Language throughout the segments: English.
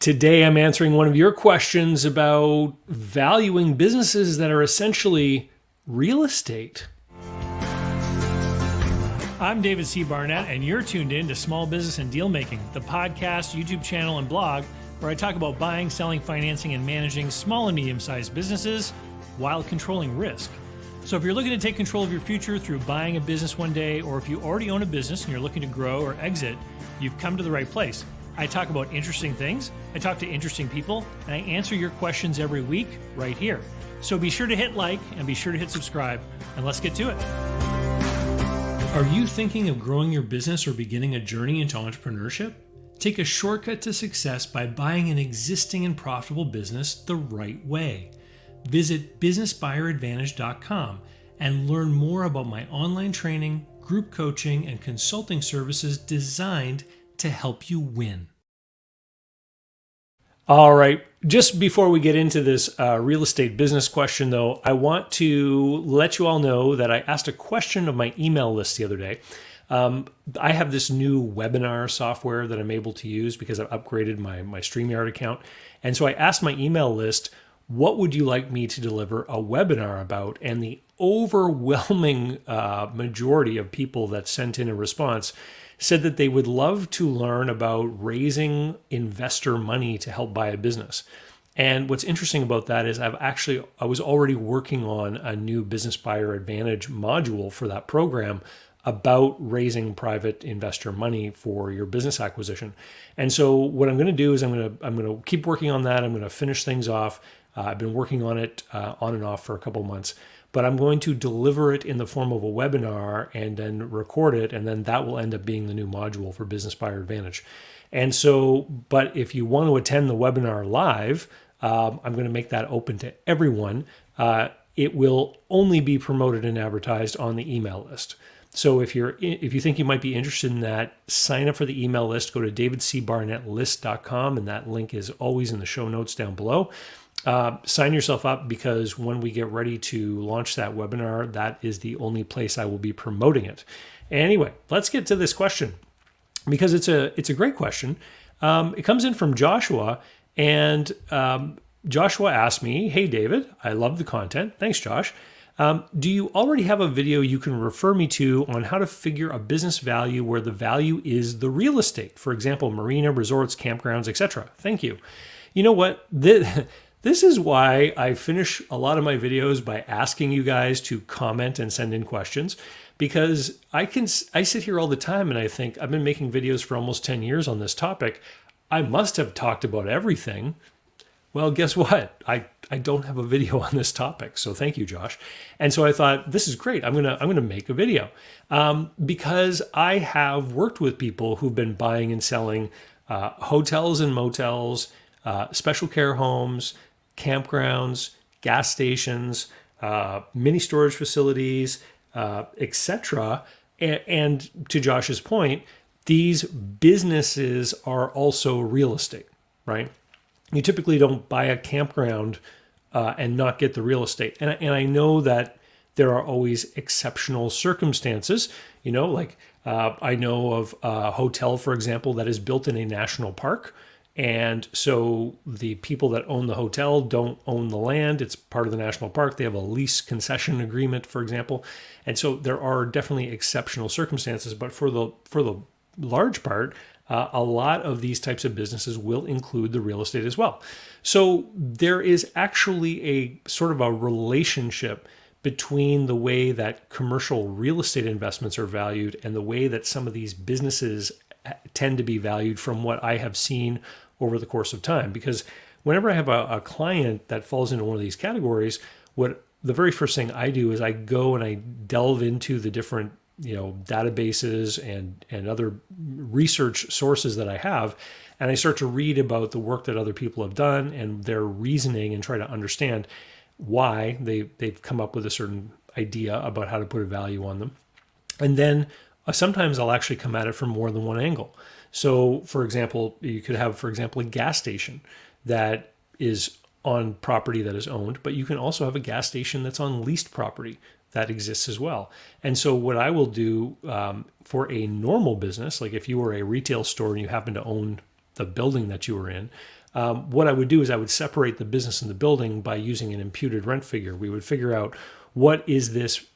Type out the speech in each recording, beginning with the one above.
Today, I'm answering one of your questions about valuing businesses that are essentially real estate. I'm David C. Barnett, and you're tuned in to Small Business and Deal Making, the podcast, YouTube channel, and blog where I talk about buying, selling, financing, and managing small and medium-sized businesses while controlling risk. So if you're looking to take control of your future through buying a business one day, or if you already own a business and you're looking to grow or exit, you've come to the right place. I talk about interesting things, I talk to interesting people, and I answer your questions every week right here. So be sure to hit like and be sure to hit subscribe, and let's get to it. Are you thinking of growing your business or beginning a journey into entrepreneurship? Take a shortcut to success by buying an existing and profitable business the right way. Visit businessbuyeradvantage.com and learn more about my online training, group coaching, and consulting services designed to help you win. All right, just before we get into this real estate business question though, I want to let you all know that I asked a question of my email list the other day. I have this new webinar software that I'm able to use because I've upgraded my StreamYard account. And so I asked my email list, what would you like me to deliver a webinar about? And the overwhelming majority of people that sent in a response said that they would love to learn about raising investor money to help buy a business. And what's interesting about that is I was already working on a new Business Buyer Advantage module for that program about raising private investor money for your business acquisition. And so what I'm going to do is I'm going to keep working on that. I'm going to finish things off. I've been working on it on and off for a couple months, but I'm going to deliver it in the form of a webinar and then record it, and then that will end up being the new module for Business Buyer Advantage. And so, but if you want to attend the webinar live, I'm going to make that open to everyone. It will only be promoted and advertised on the email list. So if you think you might be interested in that, sign up for the email list. Go to davidcbarnettlist.com, and that link is always in the show notes down below. Sign yourself up, because when we get ready to launch that webinar, that is the only place I will be promoting it. Anyway, let's get to this question, because it's a great question. It comes in from Joshua, and Joshua asked me, "Hey David, I love the content. Thanks, Josh. Do you already have a video you can refer me to on how to figure a business value where the value is the real estate? For example, marina, resorts, campgrounds, etc. Thank you." You know what? This is why I finish a lot of my videos by asking you guys to comment and send in questions, because I sit here all the time and I think, I've been making videos for almost 10 years on this topic. I must have talked about everything. Well, guess what? I don't have a video on this topic. So thank you, Josh. And so I thought, this is great. I'm gonna make a video because I have worked with people who've been buying and selling hotels and motels, special care homes, campgrounds, gas stations, mini storage facilities, etc. And to Josh's point, these businesses are also real estate, right? You typically don't buy a campground and not get the real estate. And I know that there are always exceptional circumstances, like I know of a hotel, for example, that is built in a national park. And so the people that own the hotel don't own the land. It's part of the national park. They have a lease concession agreement, for example. And so there are definitely exceptional circumstances, but for the large part, a lot of these types of businesses will include the real estate as well. So there is actually a sort of a relationship between the way that commercial real estate investments are valued and the way that some of these businesses tend to be valued, from what I have seen over the course of time. Because whenever I have a client that falls into one of these categories, what the very first thing I do is I go and I delve into the different databases and other research sources that I have, and I start to read about the work that other people have done and their reasoning, and try to understand why they've come up with a certain idea about how to put a value on them. And then sometimes I'll actually come at it from more than one angle. So for example, you could have, for example, a gas station that is on property that is owned, but you can also have a gas station that's on leased property that exists as well. And so what I will do for a normal business, like if you were a retail store and you happen to own the building that you were in, What I would do is I would separate the business and the building by using an imputed rent figure. We would figure out what is this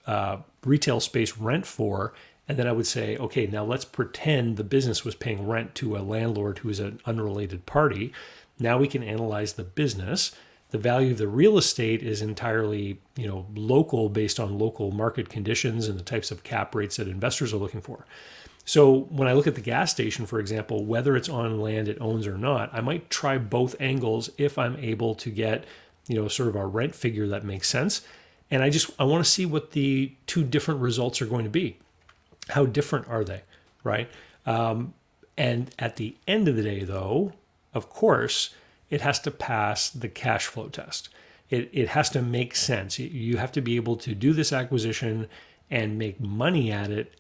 retail space rent for, and then I would say, okay, now let's pretend the business was paying rent to a landlord who is an unrelated party. Now we can analyze the business. The value of the real estate is entirely, local, based on local market conditions and the types of cap rates that investors are looking for. So when I look at the gas station, for example, whether it's on land it owns or not, I might try both angles if I'm able to get, sort of a rent figure that makes sense. And I want to see what the two different results are going to be. How different are they, right? And at the end of the day, though, of course, it has to pass the cash flow test. It has to make sense. You have to be able to do this acquisition and make money at it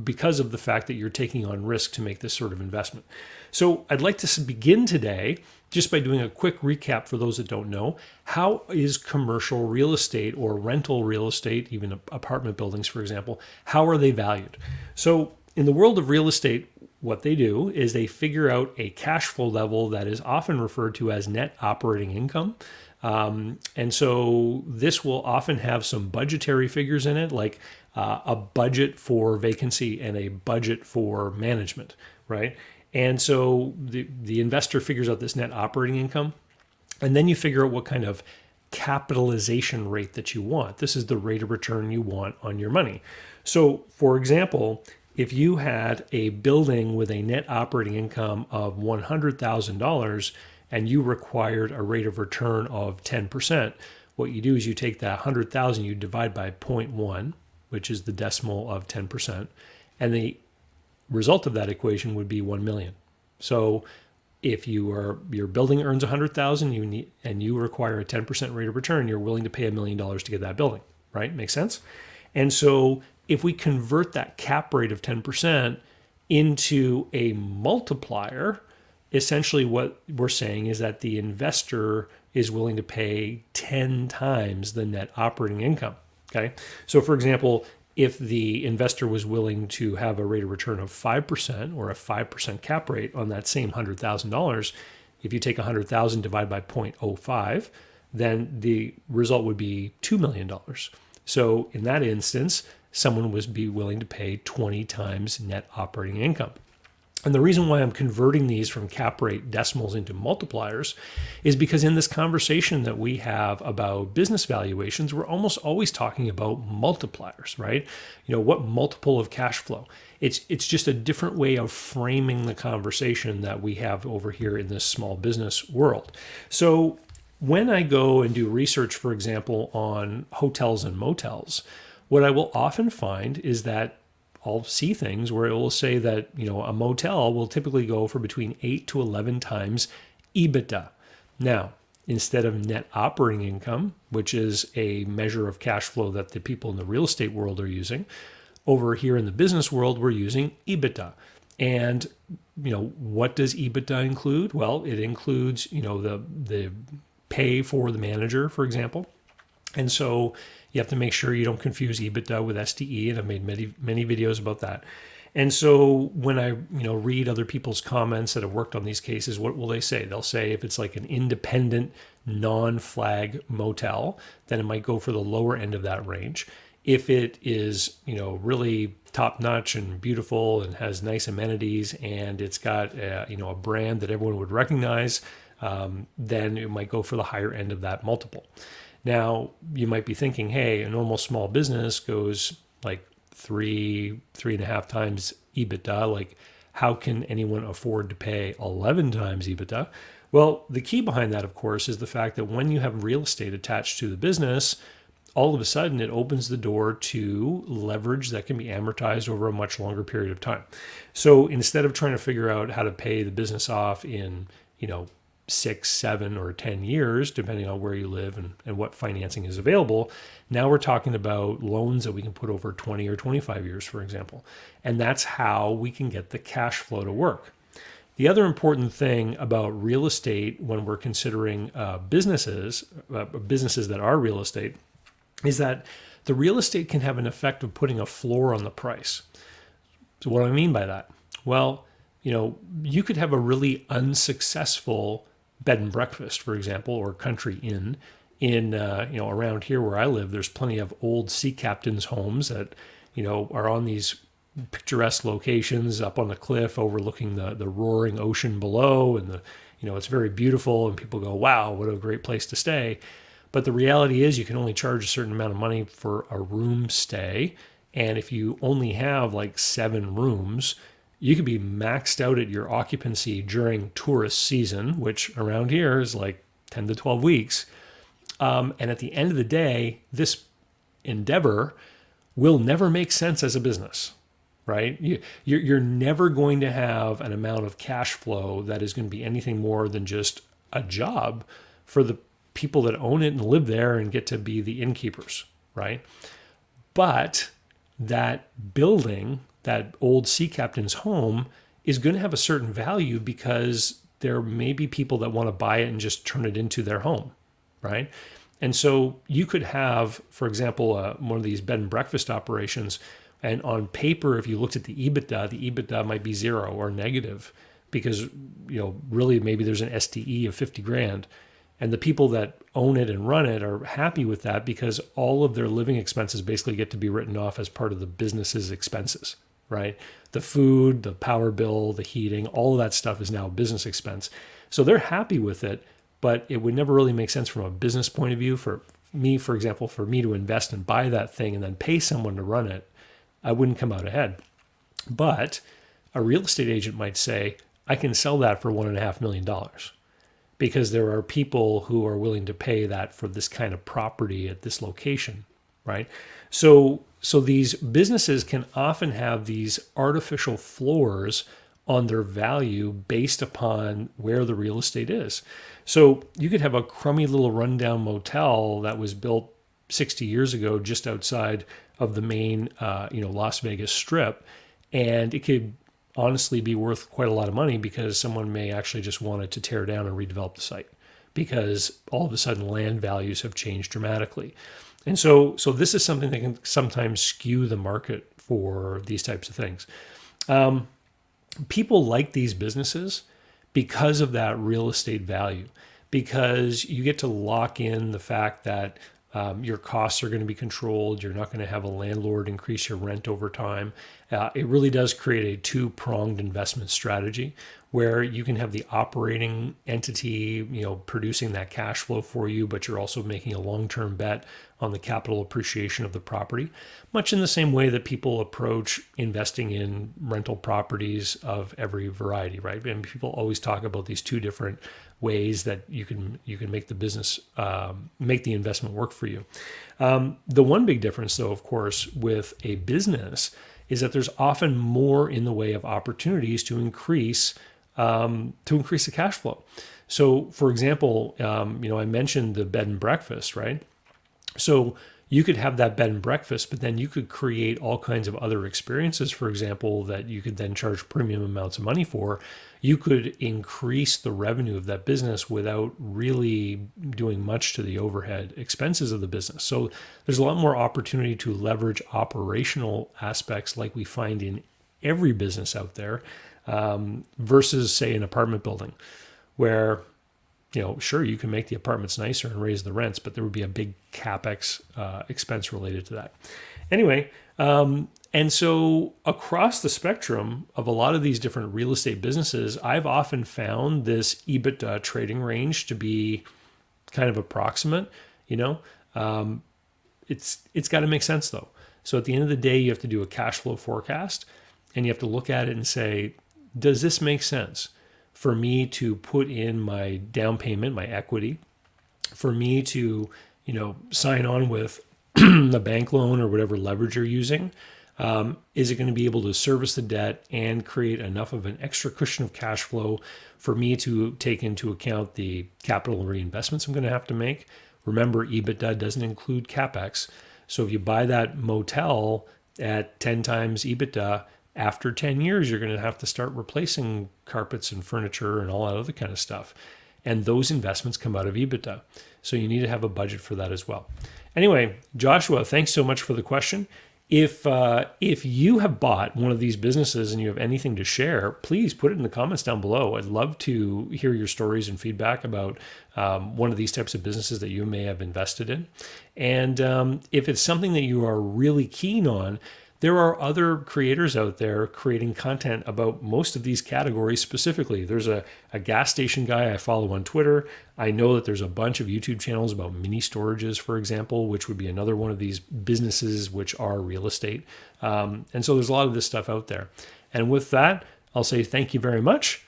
because of the fact that you're taking on risk to make this sort of investment. So I'd like to begin today just by doing a quick recap for those that don't know. How is commercial real estate or rental real estate, even apartment buildings, for example, how are they valued? So in the world of real estate, what they do is they figure out a cash flow level that is often referred to as net operating income. And so this will often have some budgetary figures in it, like a budget for vacancy and a budget for management, right? And so the investor figures out this net operating income, and then you figure out what kind of capitalization rate that you want. This is the rate of return you want on your money. So, for example, if you had a building with a net operating income of $100,000 and you required a rate of return of 10%, what you do is you take that 100,000, you divide by 0.1, which is the decimal of 10%, and the result of that equation would be 1 million. So if your building earns 100,000 and you require a 10% rate of return, you're willing to pay $1 million to get that building, right? Makes sense? And so if we convert that cap rate of 10% into a multiplier, essentially what we're saying is that the investor is willing to pay 10 times the net operating income. Okay. So for example, if the investor was willing to have a rate of return of 5% or a 5% cap rate on that same $100,000, if you take 100,000 divided by 0.05, then the result would be $2 million. So in that instance, someone would be willing to pay 20 times net operating income. And the reason why I'm converting these from cap rate decimals into multipliers is because in this conversation that we have about business valuations, we're almost always talking about multipliers, right? What multiple of cash flow? It's just a different way of framing the conversation that we have over here in this small business world. So when I go and do research, for example, on hotels and motels, what I will often find is that I'll see things where it will say that, a motel will typically go for between 8 to 11 times EBITDA. Now, instead of net operating income, which is a measure of cash flow that the people in the real estate world are using, over here in the business world, we're using EBITDA. And, what does EBITDA include? Well, it includes, the pay for the manager, for example. And so you have to make sure you don't confuse EBITDA with STE, and I've made many videos about that. And so when I read other people's comments that have worked on these cases, what will they say? They'll say if it's like an independent non-flag motel, then it might go for the lower end of that range. If it is really top notch and beautiful and has nice amenities and it's got a brand that everyone would recognize, then it might go for the higher end of that multiple. Now, you might be thinking, hey, a normal small business goes like 3.5 times EBITDA. Like, how can anyone afford to pay 11 times EBITDA? Well, the key behind that, of course, is the fact that when you have real estate attached to the business, all of a sudden it opens the door to leverage that can be amortized over a much longer period of time. So instead of trying to figure out how to pay the business off in, 6, 7, or 10 years, depending on where you live and what financing is available. Now we're talking about loans that we can put over 20 or 25 years, for example. And that's how we can get the cash flow to work. The other important thing about real estate when we're considering businesses that are real estate, is that the real estate can have an effect of putting a floor on the price. So what do I mean by that? Well, you could have a really unsuccessful bed and breakfast, for example, or country inn. In around here where I live, there's plenty of old sea captains' homes that are on these picturesque locations up on the cliff overlooking the roaring ocean below, and it's very beautiful, and people go, wow, what a great place to stay. But the reality is you can only charge a certain amount of money for a room stay, and if you only have like 7 rooms, you could be maxed out at your occupancy during tourist season, which around here is like 10 to 12 weeks. And at the end of the day, this endeavor will never make sense as a business, right? You're never going to have an amount of cash flow that is going to be anything more than just a job for the people that own it and live there and get to be the innkeepers, right? But that building, that old sea captain's home, is going to have a certain value because there may be people that want to buy it and just turn it into their home, right? And so you could have, for example, one of these bed and breakfast operations, and on paper, if you looked at the EBITDA might be 0 or negative because, really maybe there's an STE of 50 grand. And the people that own it and run it are happy with that because all of their living expenses basically get to be written off as part of the business's expenses, right? The food, the power bill, the heating, all of that stuff is now business expense. So they're happy with it, but it would never really make sense from a business point of view. For me, for example, for me to invest and buy that thing and then pay someone to run it, I wouldn't come out ahead. But a real estate agent might say, I can sell that for $1.5 million. Because there are people who are willing to pay that for this kind of property at this location, right? So these businesses can often have these artificial floors on their value based upon where the real estate is. So you could have a crummy little rundown motel that was built 60 years ago just outside of the main, Las Vegas Strip, and it could honestly be worth quite a lot of money because someone may actually just want it to tear down and redevelop the site because all of a sudden land values have changed dramatically. And so this is something that can sometimes skew the market for these types of things. People like these businesses because of that real estate value, because you get to lock in the fact that your costs are going to be controlled. You're not going to have a landlord increase your rent over time. It really does create a 2-pronged investment strategy where you can have the operating entity, producing that cash flow for you, but you're also making a long-term bet on the capital appreciation of the property, much in the same way that people approach investing in rental properties of every variety, right? And people always talk about these 2 different ways that you can make the business, make the investment work for you. The one big difference, though, of course, with a business is that there's often more in the way of opportunities to increase the cash flow. So, for example, I mentioned the bed and breakfast, right? So you could have that bed and breakfast, but then you could create all kinds of other experiences, for example, that you could then charge premium amounts of money for. You could increase the revenue of that business without really doing much to the overhead expenses of the business. So there's a lot more opportunity to leverage operational aspects like we find in every business out there versus, say, an apartment building where sure, you can make the apartments nicer and raise the rents, but there would be a big CapEx expense related to that. Anyway, and so across the spectrum of a lot of these different real estate businesses, I've often found this EBITDA trading range to be kind of approximate. It's got to make sense though. So at the end of the day, you have to do a cash flow forecast and you have to look at it and say, does this make sense? For me to put in my down payment, my equity, for me to, sign on with the bank loan or whatever leverage you're using, is it going to be able to service the debt and create enough of an extra cushion of cash flow for me to take into account the capital reinvestments I'm going to have to make? Remember, EBITDA doesn't include CapEx. So if you buy that motel at 10 times EBITDA, after 10 years, you're going to have to start replacing carpets and furniture and all that other kind of stuff. And those investments come out of EBITDA. So you need to have a budget for that as well. Anyway, Joshua, thanks so much for the question. If you have bought one of these businesses and you have anything to share, please put it in the comments down below. I'd love to hear your stories and feedback about one of these types of businesses that you may have invested in. And if it's something that you are really keen on, there are other creators out there creating content about most of these categories specifically. There's a gas station guy I follow on Twitter. I know that there's a bunch of YouTube channels about mini storages, for example, which would be another one of these businesses which are real estate. And so there's a lot of this stuff out there. And with that, I'll say thank you very much,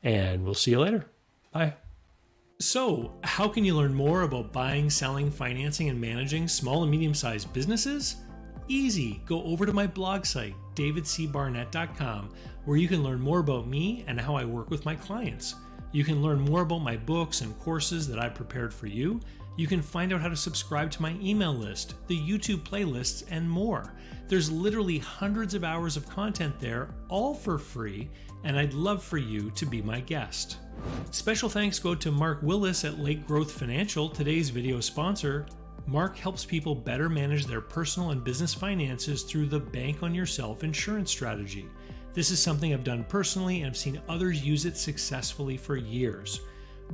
and we'll see you later. Bye. So, how can you learn more about buying, selling, financing, and managing small and medium-sized businesses? Easy. Go over to my blog site, davidcbarnett.com, where you can learn more about me and how I work with my clients. You can learn more about my books and courses that I prepared for you. You can find out how to subscribe to my email list, the YouTube playlists, and more. There's literally hundreds of hours of content there, all for free, and I'd love for you to be my guest. Special thanks go to Mark Willis at Lake Growth Financial, today's video sponsor. Mark helps people better manage their personal and business finances through the Bank on Yourself insurance strategy. This is something I've done personally and I've seen others use it successfully for years.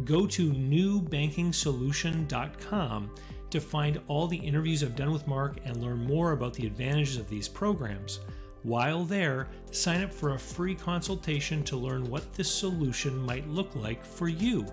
Go to newbankingsolution.com to find all the interviews I've done with Mark and learn more about the advantages of these programs. While there, sign up for a free consultation to learn what this solution might look like for you.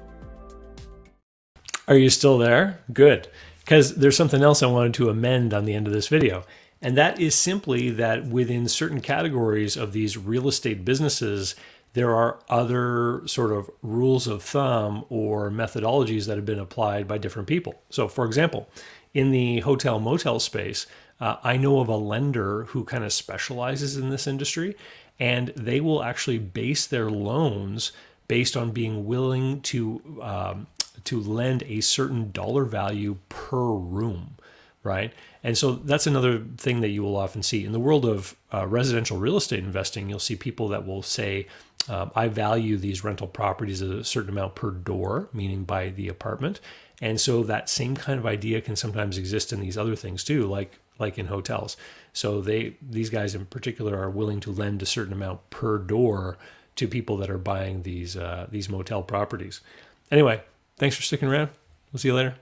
Are you still there? Good. Because there's something else I wanted to amend on the end of this video. And that is simply that within certain categories of these real estate businesses, there are other sort of rules of thumb or methodologies that have been applied by different people. So for example, in the hotel motel space, I know of a lender who kind of specializes in this industry, and they will actually base their loans based on being willing to lend a certain dollar value per room, right? And so that's another thing that you will often see. In the world of residential real estate investing, you'll see people that will say, I value these rental properties at a certain amount per door, meaning by the apartment. And so that same kind of idea can sometimes exist in these other things too, like in hotels. So these guys in particular are willing to lend a certain amount per door to people that are buying these motel properties. Anyway, thanks for sticking around. We'll see you later.